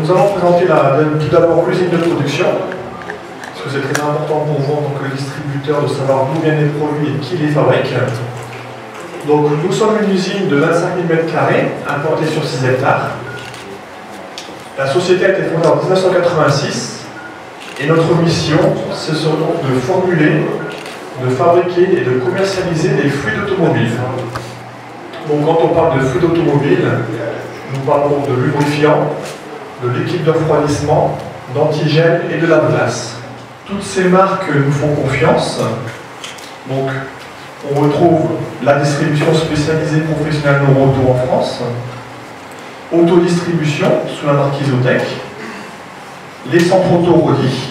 nous allons présenter tout d'abord l'usine de production, parce que c'est très important pour vous en tant que distributeur de savoir d'où viennent les produits et qui les fabrique. Donc nous sommes une usine de 25 000 m² implantée sur 6 hectares. La société a été fondée en 1986 et notre mission, c'est donc de formuler, de fabriquer et de commercialiser des fluides automobiles. Donc quand on parle de fluides automobiles, nous parlons de lubrifiants, de liquide de refroidissement, d'antigel et de lave-glace. Toutes ces marques nous font confiance. Donc on retrouve la distribution spécialisée professionnelle Noroauto en France, autodistribution sous la marque Isotec, les centres auto-Rodi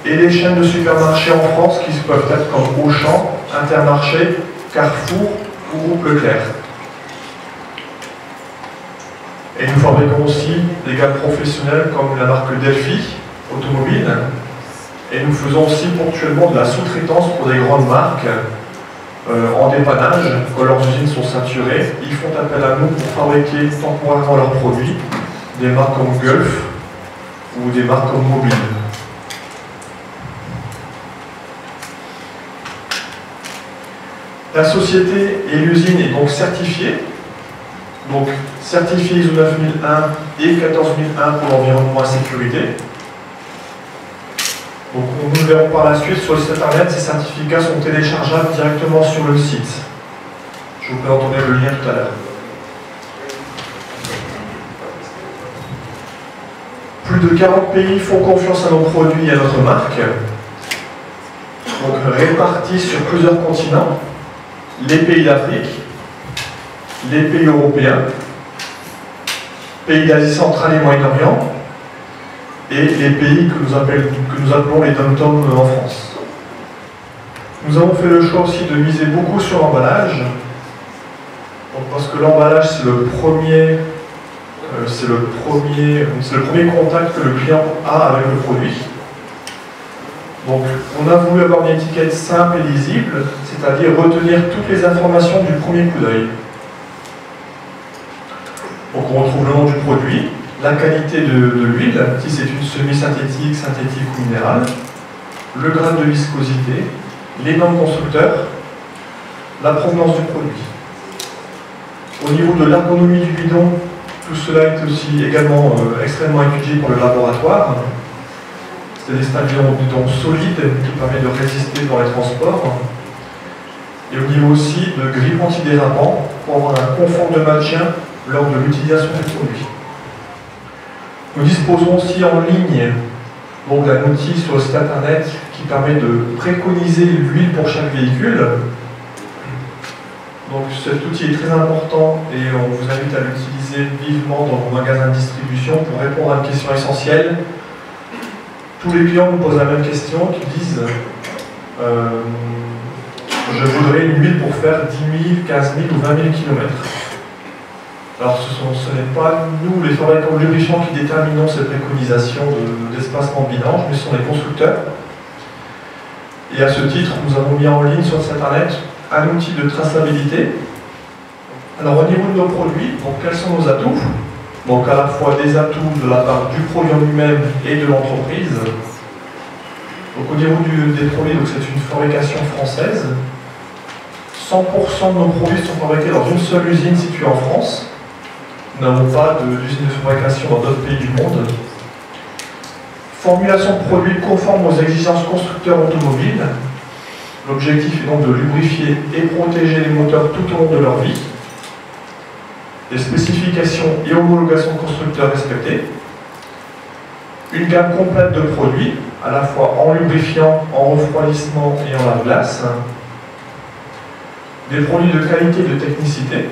et les chaînes de supermarchés en France qui peuvent être comme Auchan, Intermarché, Carrefour ou Groupe Leclerc. Et nous fabriquons aussi des gammes professionnelles comme la marque Delphi automobile. Et nous faisons aussi ponctuellement de la sous-traitance pour des grandes marques en dépannage. Quand leurs usines sont saturées, ils font appel à nous pour fabriquer temporairement leurs produits, des marques comme Gulf ou des marques comme Mobile. La société et l'usine est donc certifiée. Donc certifié ISO 9001 et 14001 pour l'environnement et sécurité. Donc nous le verrons par la suite sur le site internet, ces certificats sont téléchargeables directement sur le site. Je vous présenterai le lien tout à l'heure. Plus de 40 pays font confiance à nos produits et à notre marque. Donc répartis sur plusieurs continents, les pays d'Afrique, les pays européens, pays d'Asie centrale et Moyen-Orient, et les pays que nous appelons les dom-toms en France. Nous avons fait le choix aussi de miser beaucoup sur l'emballage, parce que l'emballage c'est le premier contact que le client a avec le produit. Donc on a voulu avoir une étiquette simple et lisible, c'est-à-dire retenir toutes les informations du premier coup d'œil. Donc on retrouve le nom du produit, la qualité de l'huile, si c'est une semi-synthétique, synthétique ou minérale, le grade de viscosité, les normes constructeurs, la provenance du produit. Au niveau de l'ergonomie du bidon, tout cela est aussi également extrêmement étudié par le laboratoire. C'est un bidon solide qui permet de résister dans les transports. Et au niveau aussi de grippe antidérapant pour avoir un confort de maintien lors de l'utilisation du produit. Nous disposons aussi en ligne d'un outil sur le site internet qui permet de préconiser l'huile pour chaque véhicule. Donc cet outil est très important et on vous invite à l'utiliser vivement dans vos magasins de distribution pour répondre à une question essentielle. Tous les clients nous posent la même question, qui disent je voudrais une huile pour faire 10 000, 15 000 ou 20 000 km. Alors ce n'est pas nous, les fabricants de lubrifiants, qui déterminons ces préconisations d'espacement de vidange, mais ce sont les constructeurs. Et à ce titre, nous avons mis en ligne sur cet internet un outil de traçabilité. Alors au niveau de nos produits, quels sont nos atouts? Donc à la fois des atouts de la part du produit en lui-même et de l'entreprise. Donc au niveau des produits, c'est une fabrication française. 100% de nos produits sont fabriqués dans une seule usine située en France. Nous n'avons pas d'usine de fabrication dans d'autres pays du monde. Formulation de produits conforme aux exigences constructeurs automobiles. L'objectif est donc de lubrifier et protéger les moteurs tout au long de leur vie. Des spécifications et homologations de constructeurs respectées. Une gamme complète de produits, à la fois en lubrifiant, en refroidissement et en lave-glace. Des produits de qualité et de technicité.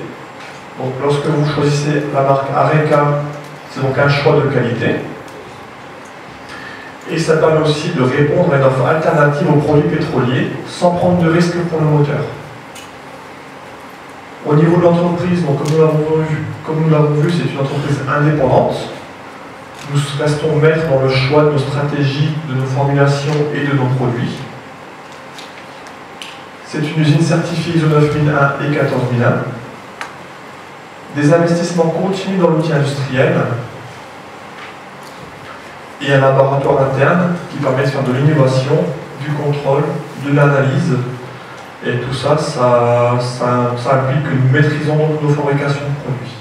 Donc lorsque vous choisissez la marque Areca, c'est donc un choix de qualité. Et ça permet aussi de répondre à une offre alternative aux produits pétroliers sans prendre de risque pour le moteur. Au niveau de l'entreprise, comme nous l'avons vu, c'est une entreprise indépendante. Nous restons maîtres dans le choix de nos stratégies, de nos formulations et de nos produits. C'est une usine certifiée ISO 9001 et 14001. Des investissements continus dans l'outil industriel, et un laboratoire interne qui permet de faire de l'innovation, du contrôle, de l'analyse. Et tout ça, ça implique que nous maîtrisons nos fabrications de produits.